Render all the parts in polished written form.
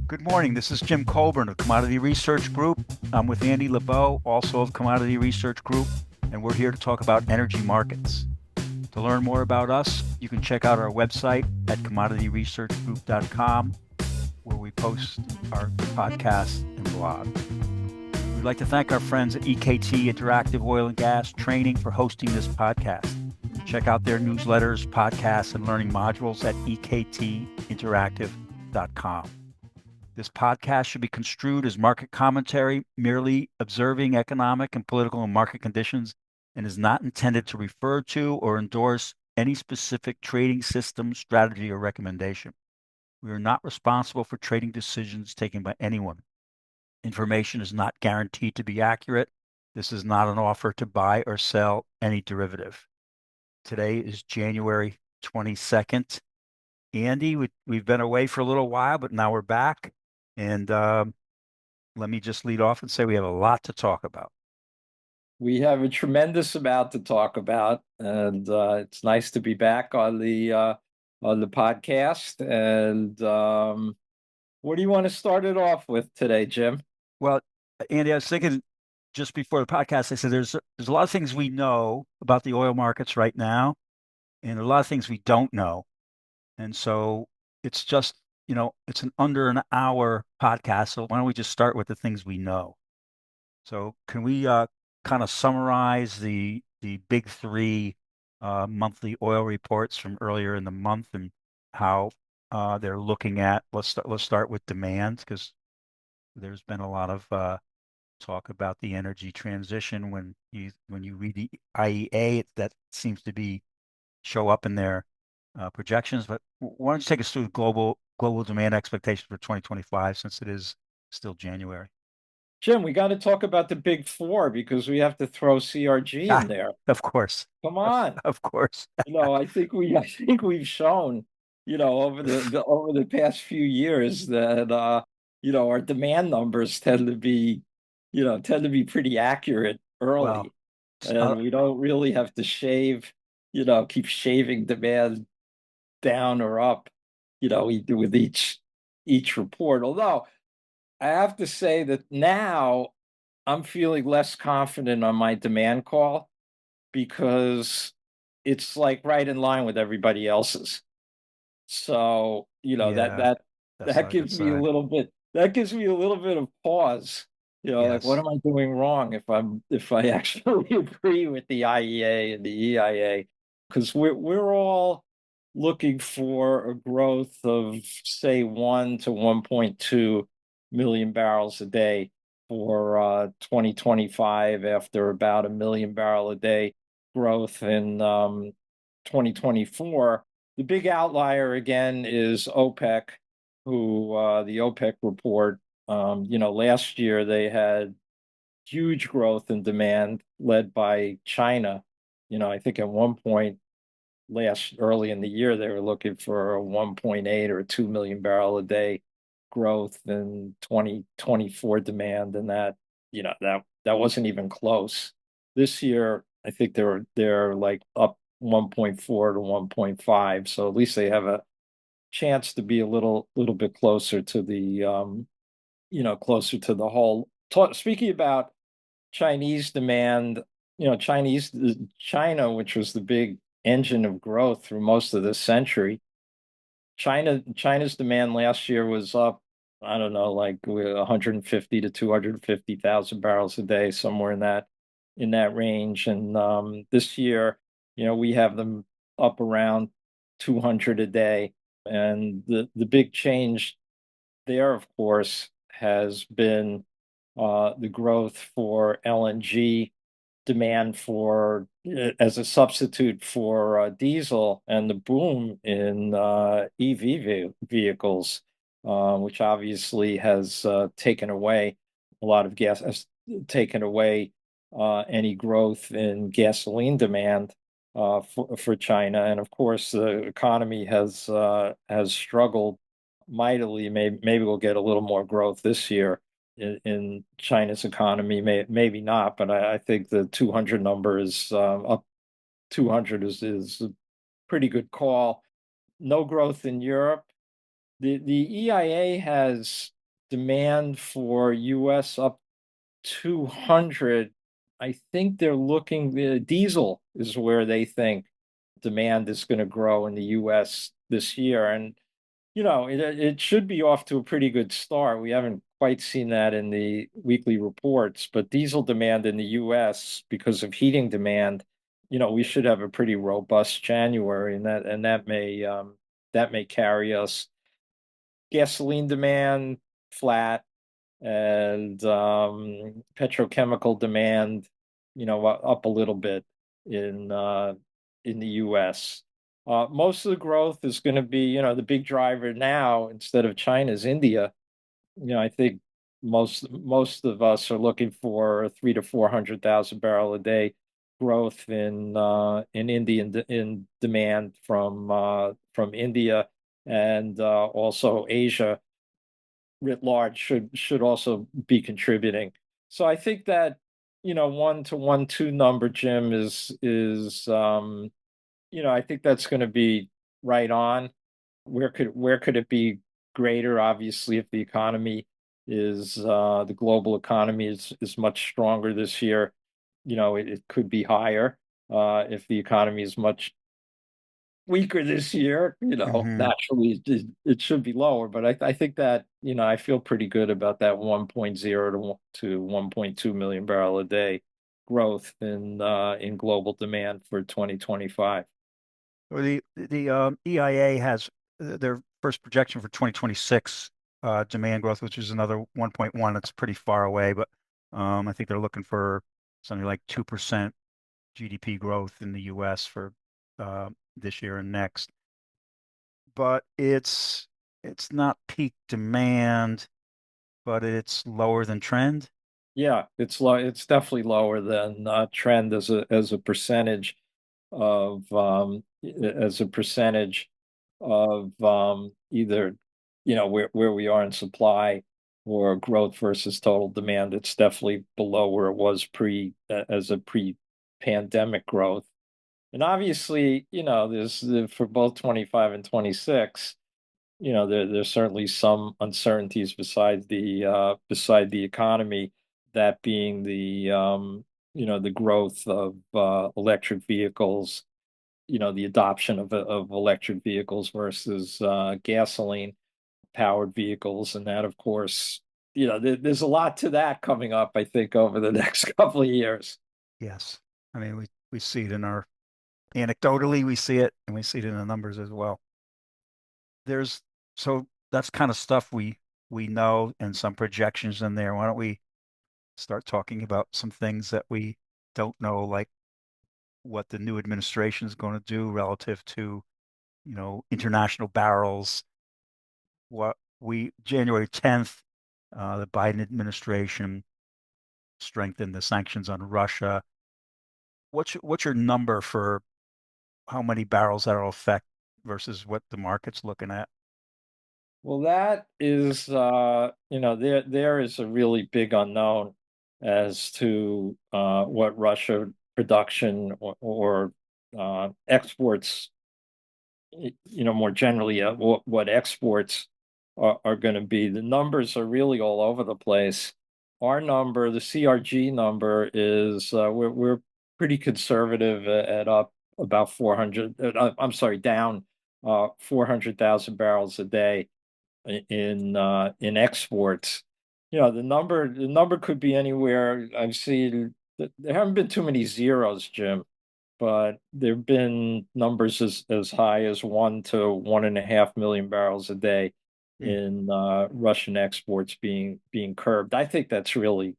Good morning. This is Jim Colburn of Commodity Research Group. I'm with Andy Lebow, also of Commodity Research Group, and we're here to talk about energy markets. To learn more about us, you can check out our website at commodityresearchgroup.com, where we post our podcast and blog. We'd like to thank our friends at EKT Interactive Oil and Gas Training for hosting this podcast. Check out their newsletters, podcasts, and learning modules at ektinteractive.com. This podcast should be construed as market commentary, merely observing economic and political and market conditions, and is not intended to refer to or endorse any specific trading system, strategy, or recommendation. We are not responsible for trading decisions taken by anyone. Information is not guaranteed to be accurate. This is not an offer to buy or sell any derivative. Today is January 22nd. Andy, we've been away for a little while, but now we're back. And let me just lead off and say we have a lot to talk about. We have a tremendous amount to talk about, and it's nice to be back on the podcast. And what do you want to start it off with today, Jim? Well, Andy, I was thinking just before the podcast, I said there's a lot of things we know about the oil markets right now, and a lot of things we don't know. And so it's just, it's an under an hour podcast. So why don't we just start with the things we know? So can we kind of summarize the big three monthly oil reports from earlier in the month and how they're looking at? Let's start with demand because there's been a lot of talk about the energy transition when you read the IEA, that seems to be show up in their projections. But why don't you take us through global demand expectations for 2025 since it is still January? Jim, we got to talk about the big four because we have to throw CRG Ah, in there. of course, Come of, on. of course. I think we've shown, over over the past few years that our demand numbers tend to be pretty accurate Well, early, uh, and we don't really have to keep shaving demand down or up, with each report. Although I have to say that now I'm feeling less confident on my demand call because it's like right in line with everybody else's. So, yeah, that's that not a good gives me a sign. little bit of pause. Like what Yes. am I doing wrong if I actually agree with the IEA and the EIA? Because we're all looking for a growth of say 1 to 1.2 million barrels a day for 2025 after about a million barrel a day growth in 2024. The big outlier again is OPEC, who the OPEC report, last year they had huge growth in demand led by China. I think at one point early in the year they were looking for a 1.8 or 2 million barrel a day growth in 2024 demand, and that wasn't even close. This year, I think they're like up 1.4 to 1.5, so at least they have a chance to be a little bit closer to closer to the whole. Speaking about Chinese demand, China, which was the big engine of growth through most of this century, China's demand last year was up, I don't know, like 150 to 250,000 barrels a day, somewhere in that range. And this year, we have them up around 200 a day. And the big change there, of course, has been the growth for LNG demand for as a substitute for diesel, and the boom in vehicles, which obviously has taken away a lot of gas, has taken away any growth in gasoline demand for China. And of course, the economy has struggled mightily. Maybe we'll get a little more growth this year in China's economy. Maybe not, but I think the 200 number is up. 200 is a pretty good call. No growth in Europe. The EIA has demand for US up 200. I think they're looking, the diesel is where they think demand is going to grow in the US this year. And, it should be off to a pretty good start. We haven't quite seen that in the weekly reports, but diesel demand in the US because of heating demand, we should have a pretty robust January, and that may carry us. Gasoline demand flat, and petrochemical demand, up a little bit in the U.S. Most of the growth is going to be, the big driver now instead of China is India. I think most of us are looking for 300 to 400,000 barrel a day growth in Indian in demand from India, and also Asia writ large should also be contributing. So I think that 1 to 1.2 number, Jim, is I think that's going to be right on. Where could it be greater? Obviously, if the global economy is much stronger this year, it could be higher. If the economy is much weaker this year, Hmm. naturally it should be lower. But I think that, I feel pretty good about that 1.0 to 1.2 million barrel a day growth in global demand for 2025. Well, the EIA has their first projection for 2026 demand growth, which is another 1.1. It's pretty far away, but I think they're looking for something like 2% GDP growth in the U.S. for this year and next. But it's not peak demand, but it's lower than trend. Yeah, it's low. It's definitely lower than trend as a percentage of either where we are in supply or growth versus total demand. It's definitely below where it was as a pre-pandemic growth. And obviously, there's for both 25 and 26, there's certainly some uncertainties beside the economy, that being the growth of electric vehicles, the adoption of electric vehicles versus gasoline powered vehicles, and that, of course, there's a lot to that coming up, I think, over the next couple of years. Yes. I mean, we see it in our anecdotally, we see it and we see it in the numbers as well. There's so that's kind of stuff we know and some projections in there. Why don't we start talking about some things that we don't know, like what the new administration is going to do relative to, international barrels. What we January 10th, the Biden administration strengthened the sanctions on Russia. What's your number for how many barrels that'll affect versus what the market's looking at? Well, that is, there is a really big unknown as to what Russia production or exports, more generally, what exports are going to be. The numbers are really all over the place. Our number, the CRG number, is we're pretty conservative at up about 400. I'm sorry, down 400,000 barrels a day in exports. The number could be anywhere. I've seen there haven't been too many zeros, Jim, but there have been numbers as high as 1 to 1.5 million barrels a day Hmm. in Russian exports being curbed. I think that's really,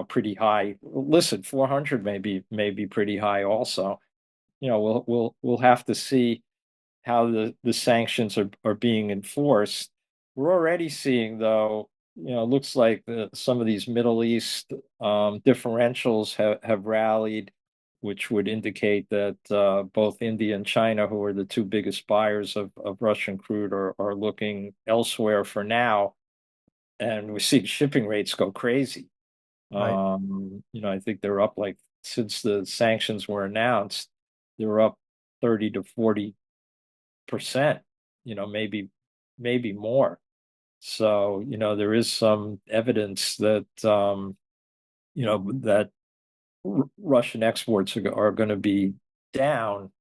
pretty high. Listen, 400 may be pretty high also. We'll have to see how the sanctions are being enforced. We're already seeing, though, looks like some of these Middle East differentials have rallied, which would indicate that both India and China, who are the two biggest buyers of Russian crude, are looking elsewhere for now. And we're seeing shipping rates go crazy. Right. I think they're up, like, since the sanctions were announced, they're up 30 to 40%, maybe more. So, there is some evidence that, that Russian exports are going to be down.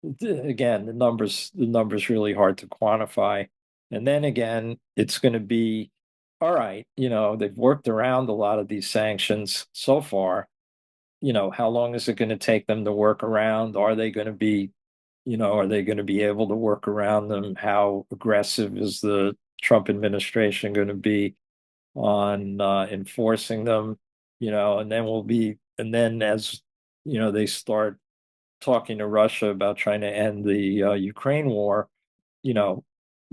Again, the numbers really hard to quantify. And then again, it's going to be all right. They've worked around a lot of these sanctions so far. How long is it going to take them to work around? Are they going to be able to work around them? How aggressive is the Trump administration going to be on enforcing them? And then as they start talking to Russia about trying to end the Ukraine war, you know,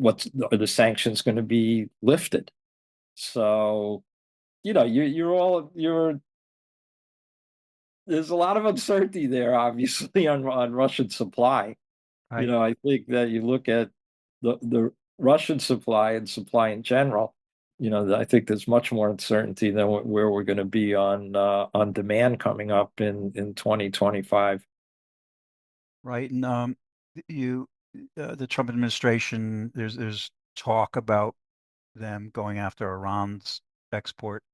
are the sanctions going to be lifted? So, there's a lot of uncertainty there, obviously, on Russian supply. Right. I think that you look at the Russian supply and supply in general, I think there's much more uncertainty than where we're going to be on demand coming up in 2025. Right. And you, the Trump administration, there's talk about them going after Iran's export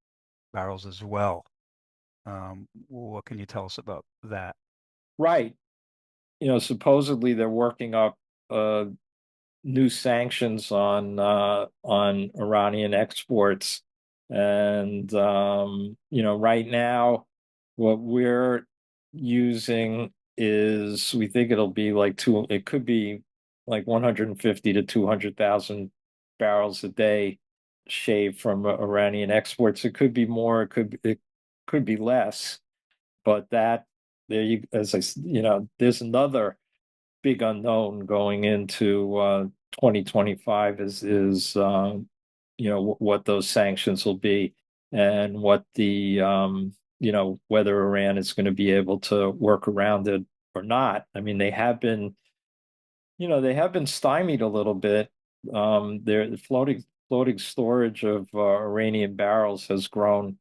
barrels as well. What can you tell us about that? Right. Supposedly they're working up uh, new sanctions on Iranian exports. And right now what we're using is we think it could be like 150 to 200,000 barrels a day shaved from Iranian exports. It could be more, it could be less, but that there you as I there's another big unknown going into 2025 is what those sanctions will be, and what the whether Iran is going to be able to work around it or not. I mean, they have been stymied a little bit. Their floating storage of Iranian barrels has grown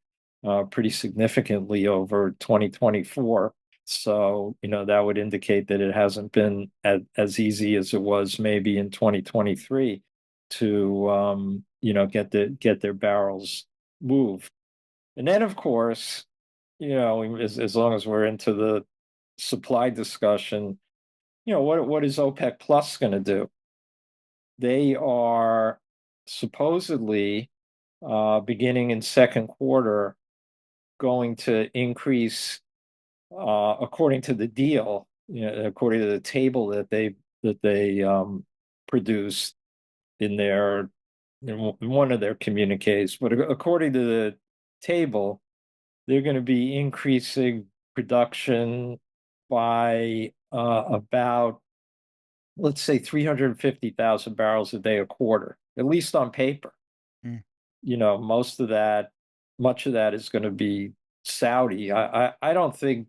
pretty significantly over 2024. So, that would indicate that it hasn't been as easy as it was maybe in 2023 to get their barrels moved. And then, of course, as long as we're into the supply discussion, what is OPEC Plus going to do? They are supposedly beginning in second quarter going to increase, according to the deal, according to the table that they produced in one of their communiques. But according to the table, they're going to be increasing production by about, let's say, 350,000 barrels a day a quarter, at least on paper. Mm. Much of that is going to be Saudi. I don't think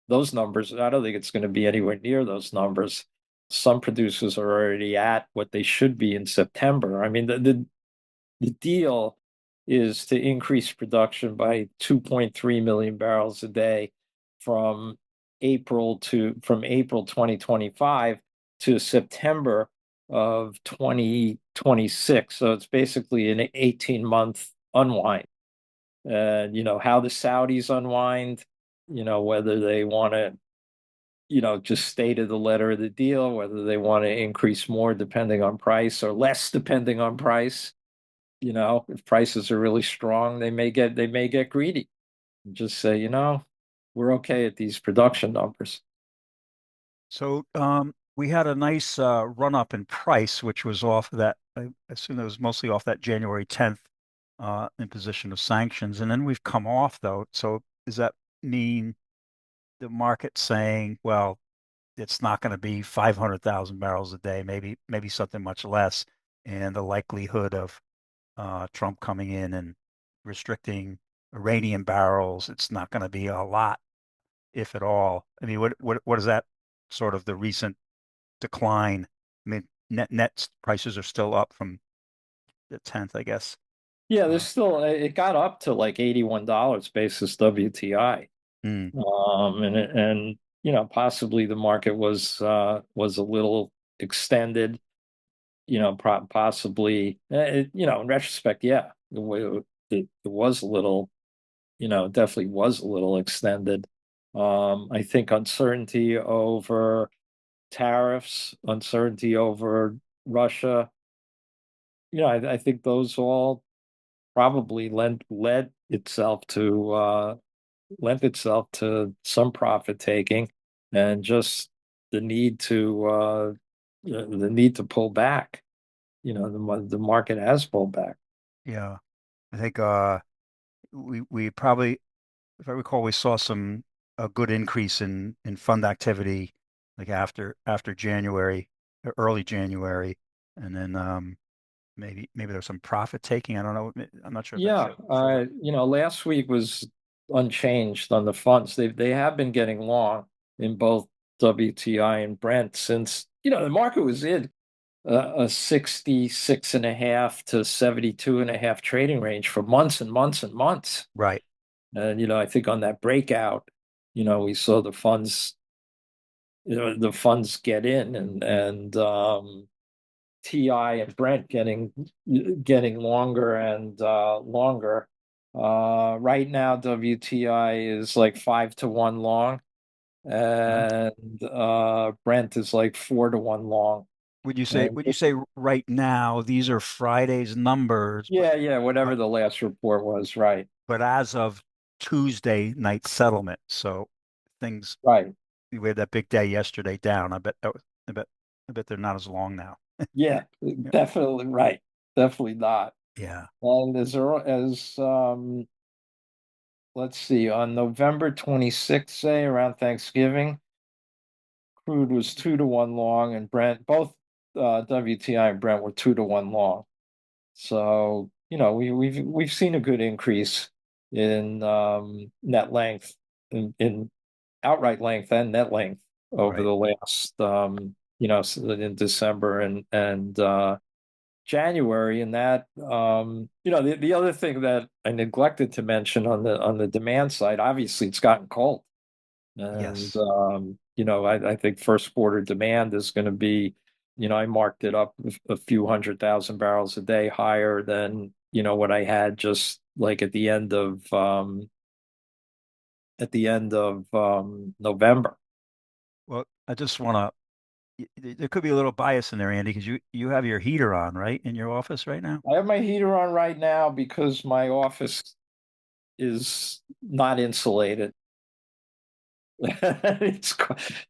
it's going to be anywhere near those numbers. Some producers are already at what they should be in September. I mean, the deal is to increase production by 2.3 million barrels a day from April 2025 to September of 2026. So it's basically an 18-month unwind. And how the Saudis unwind, whether they want to, just stay to the letter of the deal, whether they want to increase more depending on price or less depending on price. If prices are really strong, they may get greedy and just say, we're okay at these production numbers. So we had a nice run up in price, which was off of that. I assume it was mostly off that January 10th imposition of sanctions, and then we've come off though. So does that mean the market saying, well, it's not going to be 500,000 barrels a day, maybe something much less, and the likelihood of Trump coming in and restricting Iranian barrels, it's not going to be a lot, if at all. I mean, what is that sort of the recent decline? I mean, net prices are still up from the 10th, I guess. Yeah, Uh, it got up to like $81 basis WTI. mm, And possibly the market was a little extended. possibly, in retrospect, yeah, it was a little, definitely was a little extended. I think uncertainty over tariffs, uncertainty over Russia, I think those all probably lent itself to some profit taking and just the need to uh, the need to pull back. The market has pulled back. Yeah. I think we probably, if I recall, we saw some a good increase in fund activity like after January, early January, and then maybe there's some profit taking. I don't know. I'm not sure if that Yeah, showed up. last week was unchanged on the funds. They have been getting long in both WTI and Brent since the market was in a 66 and a half to 72 and a half trading range for months and months and months. Right. And I think on that breakout, we saw the funds get in and TI and Brent getting longer and longer. Right now, WTI is like 5 to 1 long, Mhm. and Brent is like 4 to 1 long. And Would you say right now these are Friday's numbers, yeah, yeah, whatever but the last report was, right, but as of Tuesday night settlement, so things right, we had that big day yesterday down. I bet I bet they're not as long now. yeah, Yeah. definitely right, definitely not. Yeah. And let's see, on November 26th, say around Thanksgiving, crude was 2 to 1 long, and Brent, both WTI and Brent were 2 to 1 long. So, we've seen a good increase in net length, in outright length and net length over Right. the last in December and January. And that the other thing that I neglected to mention on the demand side, obviously it's gotten cold. And Yes. I think first quarter demand is going to be, I marked it up a few 100,000 barrels a day higher than, what I had just like at the end of November. Well, I just want to. There could be a little bias in there, Andy, because you have your heater on, right, in your office right now. I have my heater on right now because my office is not insulated. It's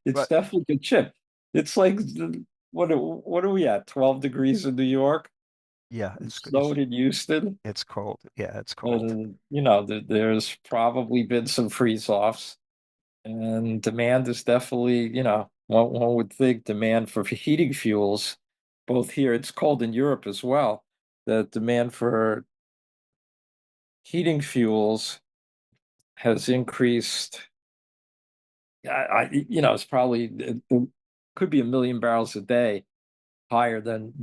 it's But definitely a chip. It's like what are we at? 12 degrees in New York. yeah, It snowed in Houston. it's cold. Yeah, it's cold. And there's probably been some freeze-offs, and demand is definitely, one would think demand for heating fuels, both here, it's cold in Europe as well. The demand for heating fuels has increased. It's probably it could be 1 million barrels a day higher than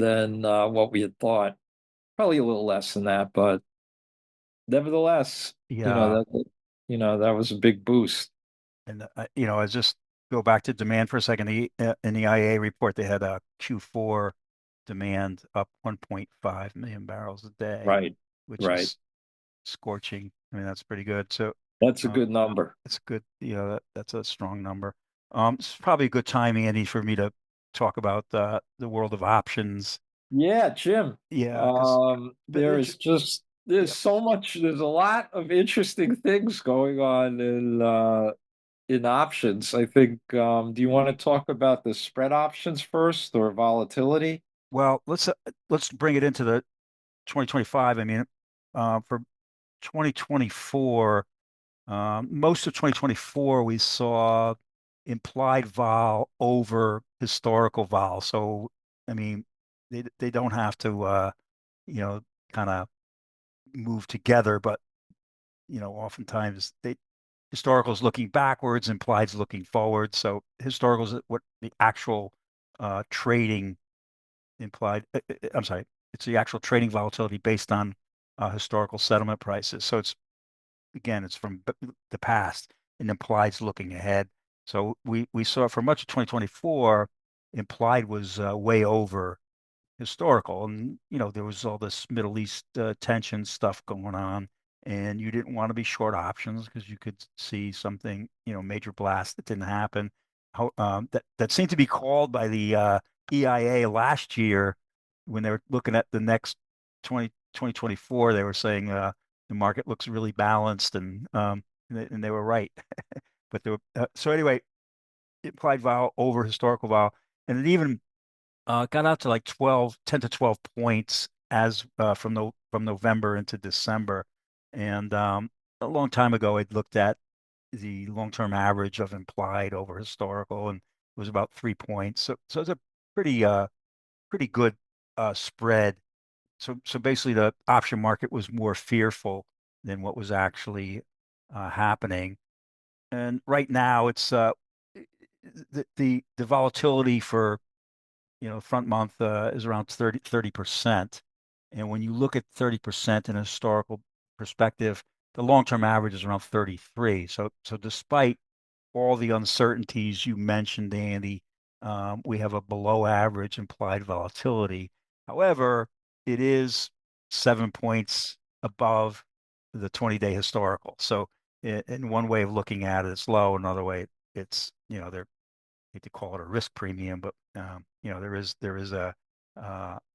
what we had thought. Probably a little less than that, but nevertheless, Yeah, that was a big boost. and I just go back to demand for a second. In the IEA report, they had a Q4 demand up 1.5 million barrels a day, Right, which right. is scorching. I mean, that's pretty good. So, That's a uh, good number. it's good. That's a strong number. It's probably a good time, Andy, for me to talk about the world of options. Yeah, Jim. Yeah, because There's yeah. so much, there's a lot of interesting things going on in options. I think do you want to talk about the spread options first or volatility? Well, let's bring it into the 2025. I mean, for 2024, most of 2024 we saw implied vol over historical vol. So, I mean, they don't have to you know, kind of move together, but oftentimes they historicals looking backwards, implies looking forward. So historicals, what the actual trading implied, I'm sorry, it's the actual trading volatility based on historical settlement prices. So it's from the past and implies looking ahead. So we saw for much of 2024, implied was way over historical. And, there was all this Middle East tension stuff going on, and you didn't want to be short options because you could see something, major blast that didn't happen. That seemed to be called by the EIA last year when they were looking at the next 2024. They were saying the market looks really balanced, and they were right. But they were, so anyway, implied vol over historical vol, and it even got out to like 10 to 12 points as from November into December. And a long time ago, I'd looked at the long-term average of implied over historical, and it was about 3 points. So it's a pretty pretty good spread. So basically, the option market was more fearful than what was actually happening. And right now, it's the volatility for front month is around 30%. And when you look at 30% in a historical perspective, the long-term average is around 33. So despite all the uncertainties you mentioned, Andy, we have a below average implied volatility. However, it is 7 points above the 20-day historical. So in one way of looking at it, it's low. Another way, it's, they're hate to call it a risk premium, but there is a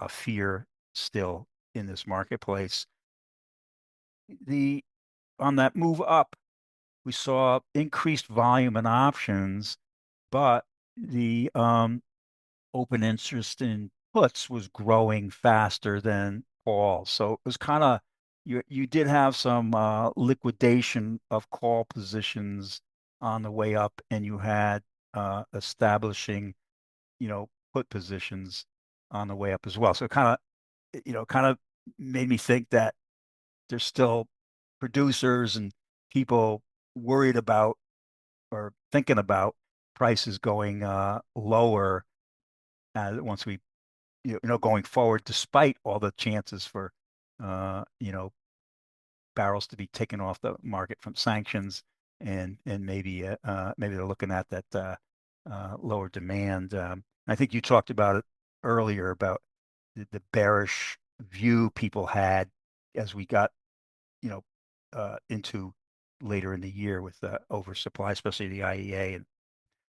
fear still in this marketplace. The On that move up, we saw increased volume in options, but the open interest in puts was growing faster than calls. So it was kind of you did have some liquidation of call positions on the way up, and you had establishing put positions on the way up as well. So it kind of made me think that there's still producers and people worried about or thinking about prices going lower once we going forward, despite all the chances for uh, you know barrels to be taken off the market from sanctions, and maybe they're looking at that lower demand. I think you talked about it earlier about the bearish view people had as we got you know into later in the year with oversupply, especially the IEA, and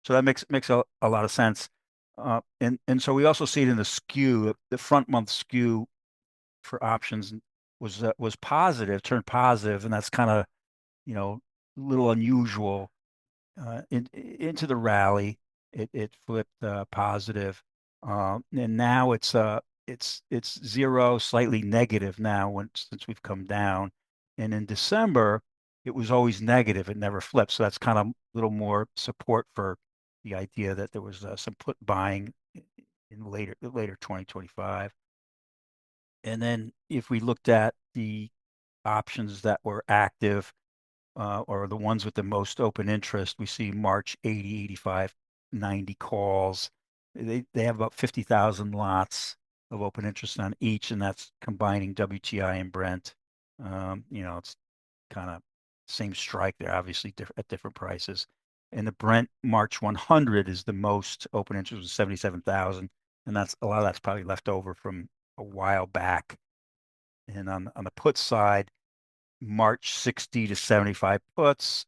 so that makes a lot of sense. And so we also see it in the skew, the front month skew for options was positive, turned positive, and that's kind of a little unusual into the rally. It flipped positive, and now it's zero, slightly negative now since we've come down. And in December, it was always negative. It never flipped. So that's kind of a little more support for the idea that there was some put buying in later 2025. And then if we looked at the options that were active or the ones with the most open interest, we see March 80, 85, 90 calls. They have about 50,000 lots of open interest on each, and that's combining WTI and Brent. It's kind of same strike. They're obviously at different prices. And the Brent March 100 is the most open interest with 77,000, and that's a lot of that's probably left over from a while back. And on the put side, March 60 to 75 puts.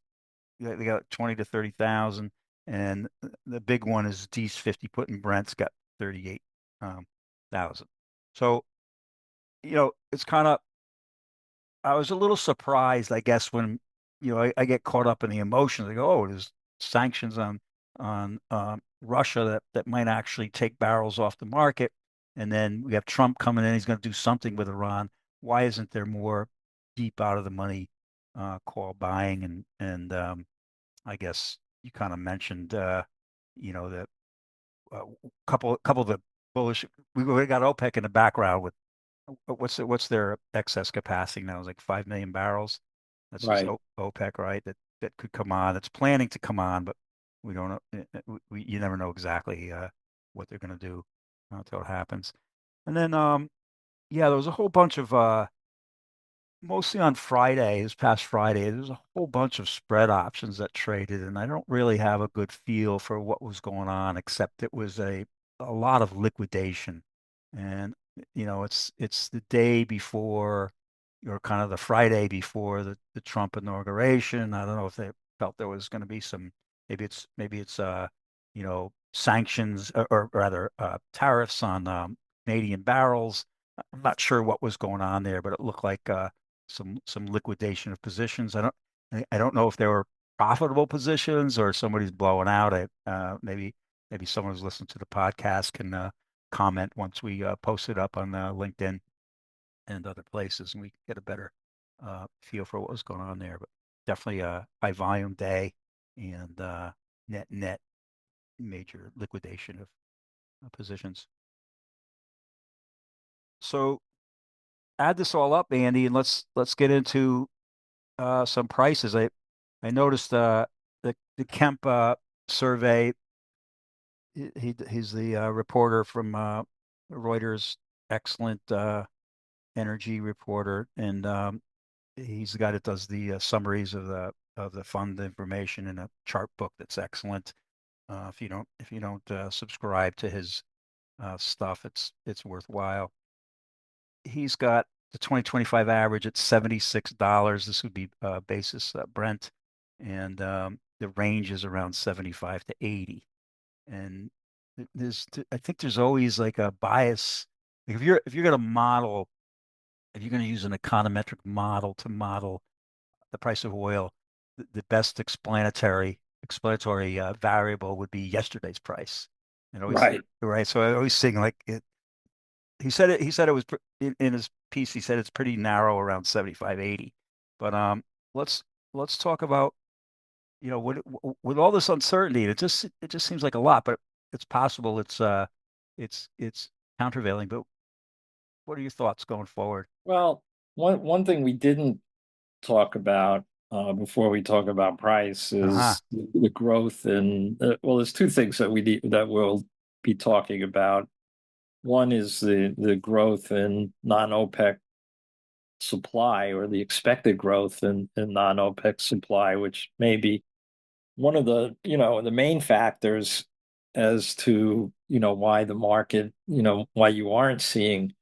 They got 20 to 30,000. And the big one is D's 50 put in Brent's got 38,000. So, it's kind of, I was a little surprised, I guess, when, I get caught up in the emotions. I go, oh, there's sanctions on Russia that might actually take barrels off the market. And then we have Trump coming in. He's going to do something with Iran. Why isn't there more deep out of the money call buying? And I guess you kind of mentioned, the couple of the bullish. We got OPEC in the background with what's their excess capacity now? It's like 5 million barrels. That's just Right. OPEC, right? That could come on. That's planning to come on, but we don't know. You never know exactly what they're going to do until it happens. And then yeah, there was a whole bunch of mostly on Friday, this past Friday, there's a whole bunch of spread options that traded, and I don't really have a good feel for what was going on, except it was a lot of liquidation. And it's the day before, or kind of the Friday before the Trump inauguration. I don't know if they felt there was going to be some, maybe it's sanctions, or rather tariffs on Canadian barrels. I'm not sure what was going on there, but it looked like some liquidation of positions. I don't know if they were profitable positions or somebody's blowing out. Maybe someone who's listening to the podcast can comment once we post it up on LinkedIn and other places, and we get a better feel for what was going on there. But definitely a high volume day, and net major liquidation of positions. So add this all up, Andy, and let's get into some prices. I noticed the Kemp survey. He's the reporter from Reuters, excellent energy reporter, and he's the guy that does the summaries of the fund information in a chart book that's excellent. If you don't subscribe to his stuff, it's worthwhile. He's got the 2025 average at $76. This would be basis Brent, and the range is around 75 to 80. And I think there's always like a bias. Like if you're going to model, if you're going to use an econometric model to model the price of oil, the best explanatory variable would be yesterday's price. And always Right. right. So I always think like it. He said it was in his piece. He said it's pretty narrow around 75, 80. But let's let's talk about with all this uncertainty. It just seems like a lot, but it's possible it's countervailing. But what are your thoughts going forward? Well, one thing we didn't talk about before we talk about price Uh-huh. is the growth in well, there's two things that we need that we'll be talking about. One is the growth in non-OPEC supply, or the expected growth in non-OPEC supply, which may be one of the main factors as to why the market, why you aren't seeing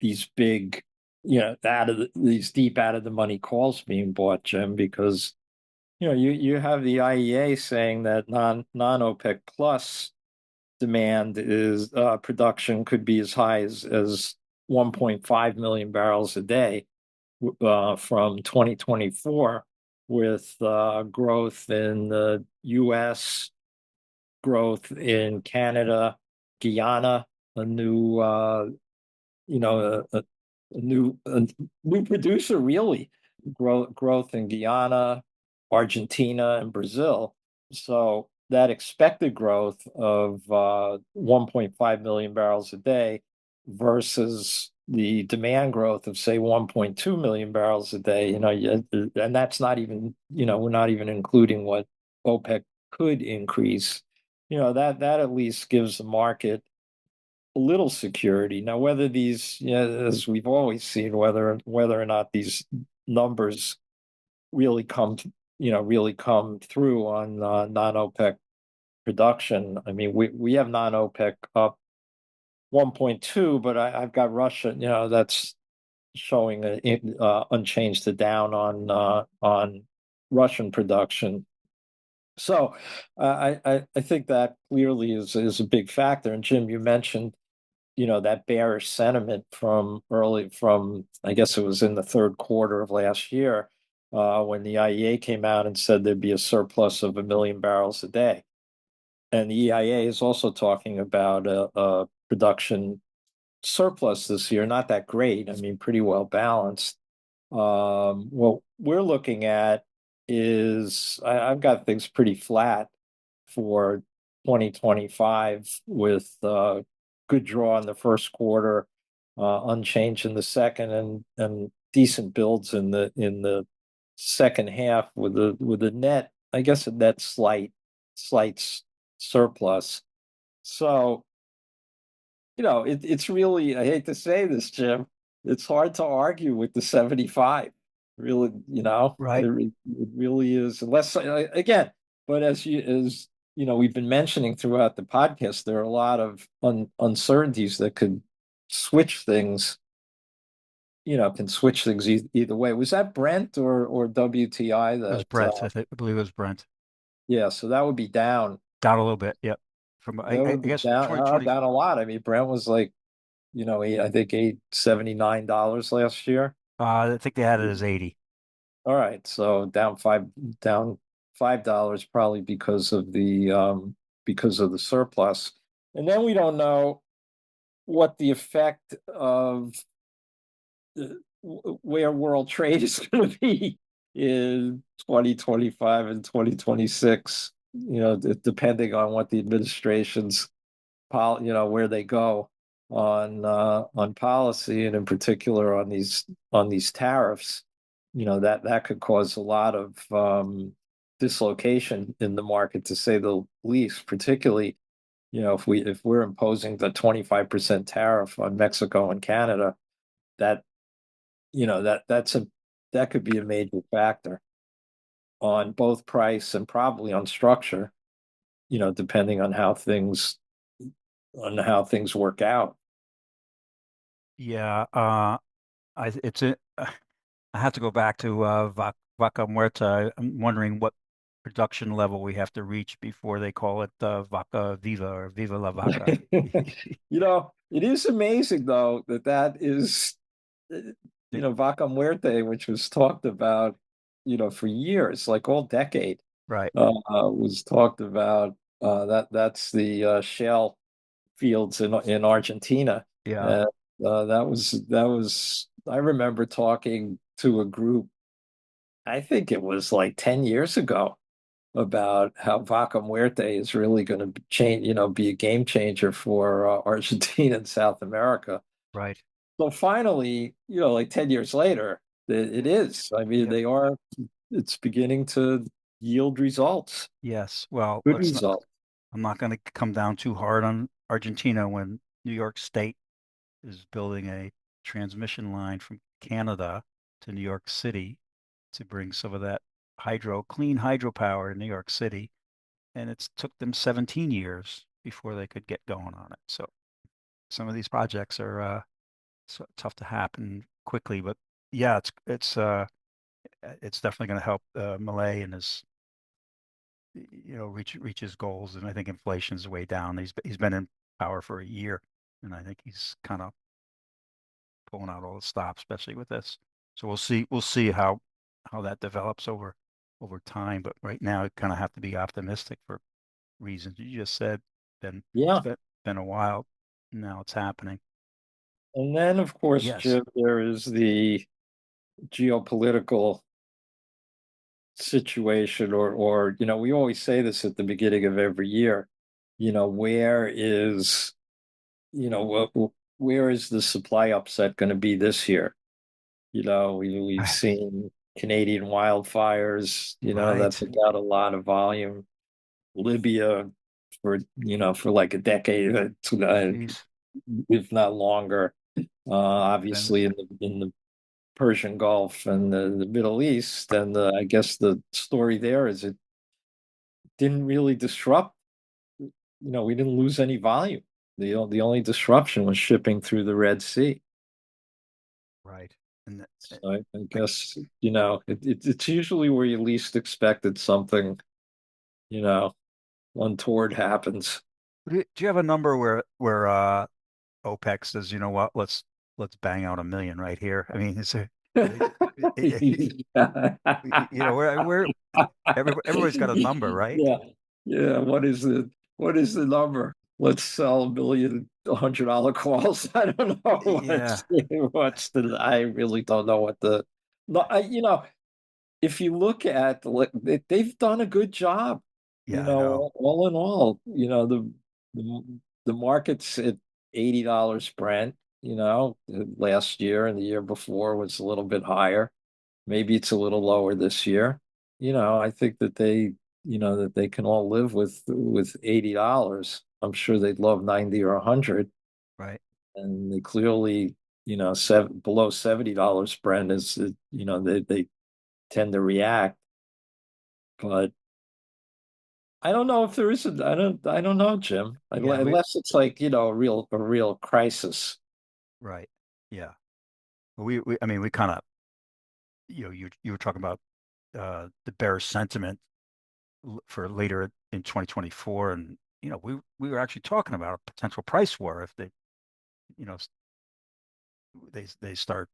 these big, these deep out of the money calls being bought, Jim, because you have the IEA saying that non-OPEC plus demand is production could be as high as 1.5 million barrels a day from 2024, with growth in the US, growth in Canada, Guyana, a new you know a new producer, really. Growth in Guyana, Argentina, and Brazil. So that expected growth of 1.5 million barrels a day versus the demand growth of, say, 1.2 million barrels a day, and that's not even, we're not even including what OPEC could increase. That at least gives the market a little security. Now, whether these, as we've always seen, whether or not these numbers really come through on non-OPEC production. I mean, we have non-OPEC up 1.2, but I've got Russia, that's showing unchanged to down on Russian production. So I think that clearly is a big factor. And Jim, you mentioned that bearish sentiment from I guess it was in the third quarter of last year, when the IEA came out and said there'd be a surplus of 1 million barrels a day. And the EIA is also talking about a production surplus this year, not that great. I mean, pretty well balanced. What we're looking at is I've got things pretty flat for 2025, with good draw in the first quarter, unchanged in the second, and decent builds in the second half, with a net, I guess, a net slight surplus. So it's really, I hate to say this, Jim, it's hard to argue with the 75. Really, Right. it really is. Unless, again, but as we've been mentioning throughout the podcast, there are a lot of uncertainties that could switch things, can switch things either way. Was that Brent or WTI It was that, Brent. I believe it was Brent. yeah, so that would be down. Down a little bit. Yep. From That I would be guess down, 2020. down a lot. I mean, Brent was like, I think $79 last year. I think they had it as 80. All right, so down $5 probably because of the surplus. And then we don't know what the effect of where world trade is going to be in 2025 and 2026, depending on what the administration's where they go on policy, and in particular on these tariffs. That could cause a lot of dislocation in the market, to say the least, particularly, if we're imposing the 25% tariff on Mexico and Canada, that that could be a major factor on both price and probably on structure, depending on how things work out. Yeah. It's a. I have to go back to Vaca Muerta. I'm wondering what production level we have to reach before they call it Vaca Viva or Viva la Vaca. It is amazing though that is, Vaca Muerte, which was talked about, for years, like all decade, Right. was talked about. That's the shale fields in Argentina. Yeah. And that was I remember talking to a group, I think it was like 10 years ago, about how Vaca Muerte is really going to change, be a game changer for Argentina and South America. Right. So finally, like 10 years later, it is. I mean, Yep. it's beginning to yield results, Yes. Well, good let's not. results. I'm not going to come down too hard on Argentina when New York State is building a transmission line from Canada to New York City to bring some of that clean hydropower in New York City. And it's took them 17 years before they could get going on it. So some of these projects are so tough to happen quickly, but yeah, it's definitely going to help Malay and his reach his goals. And I think inflation's way down. He's been in power for a year, and I think he's kind of pulling out all the stops, especially with this. So we'll see how that develops over time. But right now, you kind of have to be optimistic for reasons you just said. Then it's Yeah. been a while. Now it's happening. And then, of course, Yes. Jim, there is the geopolitical situation, or we always say this at the beginning of every year. Where is where is the supply upset going to be this year? We've seen Canadian wildfires, that Right. took out a lot of volume. Libya for like a decade, Jeez. if not longer. Then Obviously in the Persian Gulf and the Middle East. And I guess the story there is it didn't really disrupt, we didn't lose any volume. The only disruption was shipping through the Red Sea. right. And So I I, guess, it's usually where you least expected something, you know, untoward happens. do you have a number where OPEC says, you know what, let's bang out a million right here? I mean, where everybody's got a number, right? Yeah. Yeah. What is the number? Let's sell a million $100 calls. I don't know Yeah. I really don't know what the no, if you look at they've done a good job, Yeah, I know. all in all, the market's at $80 Brent, last year and the year before was a little bit higher. Maybe it's a little lower this year. I think that they can all live with $80. I'm sure they'd love 90 or 100. Right. And they clearly, below $70 Brent is, they tend to react. But I don't know if there is I don't know, Jim. Yeah, we Unless it's like, a real crisis. Right. Yeah. We I mean, we kind of, you were talking about the bearish sentiment for later in 2024, and we were actually talking about a potential price war if you know, they start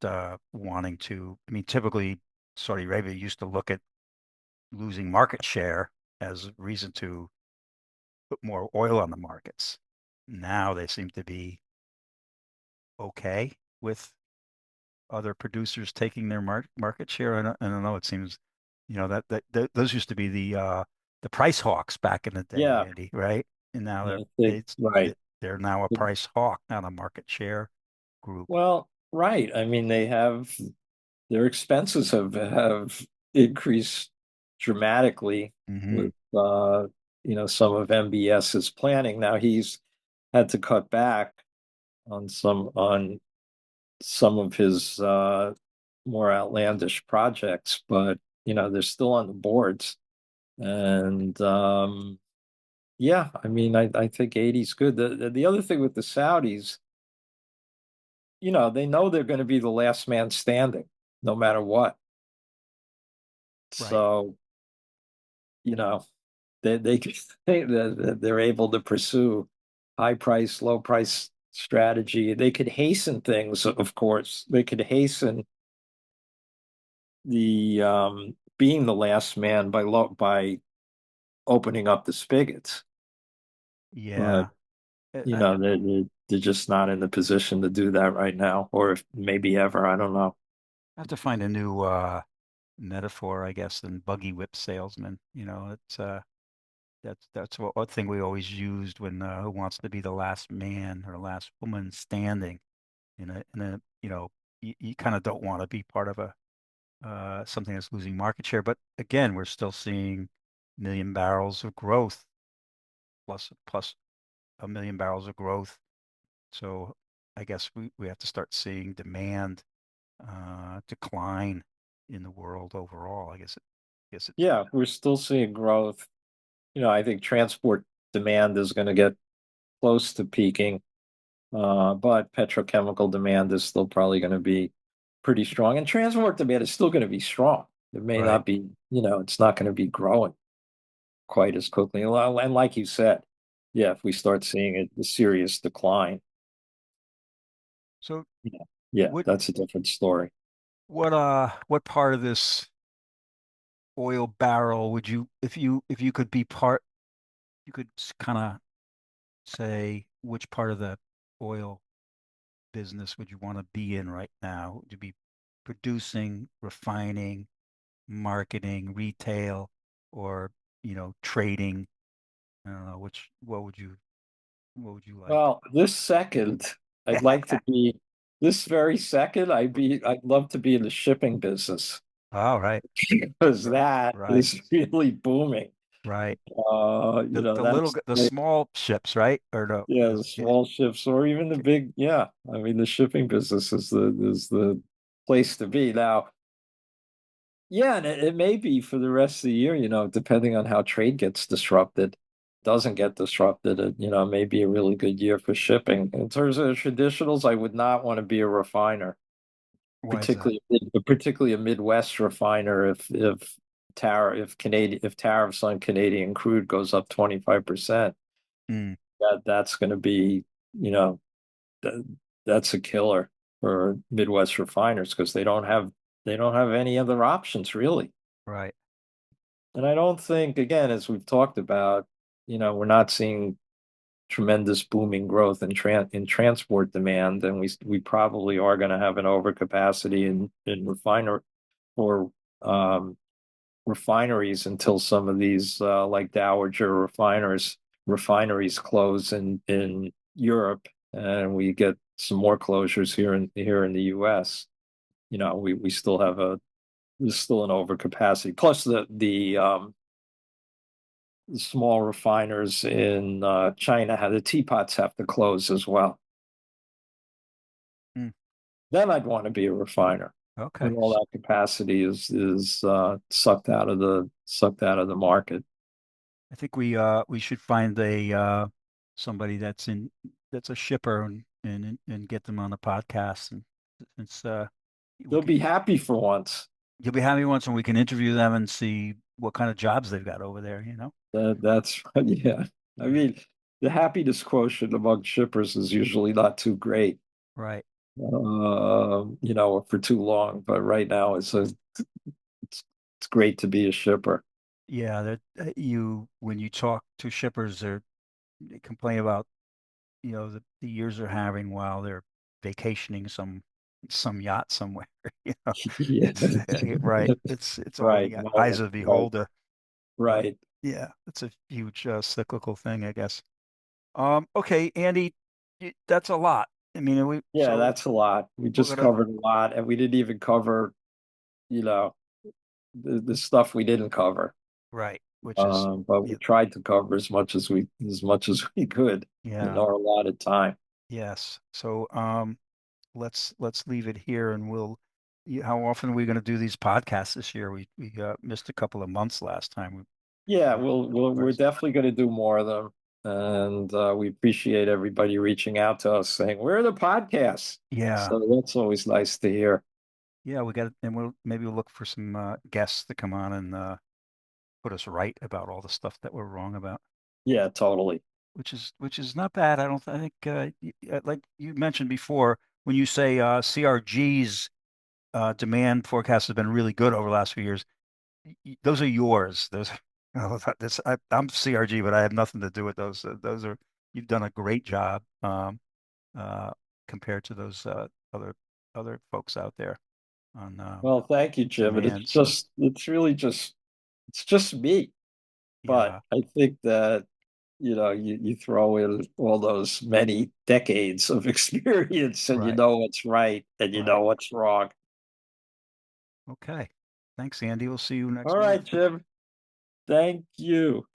wanting to. I mean, typically Saudi Arabia used to look at losing market share as a reason to put more oil on the markets. Now they seem to be okay with other producers taking their market share. I don't know. It seems, that those used to be the price hawks back in the day, Yeah, Andy, right? And now I think right. they're now a price hawk, not a market share group. Well, right. I mean, their expenses have increased dramatically Hmm. with some of MBS's planning. Now he's had to cut back on some of his more outlandish projects, but they're still on the boards. And yeah, I mean, I think 80's good. The other thing with the Saudis, they know they're going to be the last man standing, no matter what. Right. So, you know, they they're able to pursue high price, low price strategy. They could hasten things, of course. They could hasten the being the last man by opening up the spigots. But Yeah. I they're just not in the position to do that right now, or if maybe ever. I don't know. have to find a new metaphor, I guess, than buggy whip salesman. It's that's one thing we always used when who wants to be the last man or last woman standing you kind of don't want to be part of a something that's losing market share. But again, we're still seeing million barrels of growth plus a million barrels of growth. So I guess we have to start seeing demand decline in the world overall. I guess it. Yeah, we're still seeing growth. I think transport demand is going to get close to peaking, but petrochemical demand is still probably going to be pretty strong, and transport demand is still going to be strong. It may Right. not be, it's not going to be growing quite as quickly. And like you said, yeah, if we start seeing a serious decline, So yeah, yeah, what that's a different story. what part of this oil barrel would you, if you could be part, you could kind of say which part of the oil business would you want to be in right now? Would you be producing, refining, marketing, retail, or trading? I don't know what would you like? Well, this second, I'd like to be this very second, I'd love to be in the shipping business All right, because that right, is really booming. right. The That's the small ships, right? Or no, yeah, the small ships or even the big, yeah. I mean, the shipping business is the place to be now. Yeah, and it may be for the rest of the year, depending on how trade gets disrupted, doesn't get disrupted, it may be a really good year for shipping. In terms of the traditionals, I would not want to be a refiner, why is that? particularly a Midwest refiner if tariffs on Canadian crude goes up 25%, Mm, that's going to be, you know, that, that's a killer for Midwest refiners because they don't have any other options really. right. And I don't think, again, as we've talked about, we're not seeing tremendous booming growth in transport demand, and we probably are going to have an overcapacity in um, refineries until some of these like Dowager refineries close in Europe, and we get some more closures here in the U.S. We still have there's still an overcapacity. Plus the small refiners in China, the teapots have to close as well. Mm, Then I'd want to be a refiner okay. when all that capacity is sucked out of the market. I think we should find a somebody that's a shipper, and and get them on the podcast. And it's we They'll could be happy for once. you'll be happy once when we can interview them and see what kind of jobs they've got over there, you know? That's yeah. I Yeah. mean, the happiness quotient among shippers is usually not too great, Right. for too long. But right now, it's it's great to be a shipper. Yeah, that you when you talk to shippers, they complain about, the years they're having while they're vacationing some yacht somewhere. You know, Yeah, it's right. It's all in right. the eyes No, of the right, beholder. But right. yeah, it's a huge cyclical thing, I guess. Okay, Andy, that's a lot. I mean, Yeah, that's a lot. We we're just gonna covered a lot, and we didn't even cover, you know, the stuff we didn't cover. right, which is But we yeah, tried to cover as much as we could in yeah, our allotted time. yes. So let's leave it here, and how often are we going to do these podcasts this year? We missed a couple of months last time. Yeah, We we're rest. definitely going to do more of them, and we appreciate everybody reaching out to us saying, "Where are the podcasts?" Yeah, So that's always nice to hear. yeah, we got, and we'll look for some guests to come on and put us right about all the stuff that we're wrong about, Yeah, totally. which is not bad. I don't I think like you mentioned before when you say CRG's demand forecast has been really good over the last few years. Those are yours. Those, I'm CRG, but I have nothing to do with those. Those are you've done a great job uh, compared to those other folks out there on Well, thank you, Jim. And demand. So it's just me. But yeah, I think that, you throw in all those many decades of experience and you right, know what's right and you know right. what's wrong. Okay. Thanks, Andy. We'll see you next All month. right, Jim. Thank you.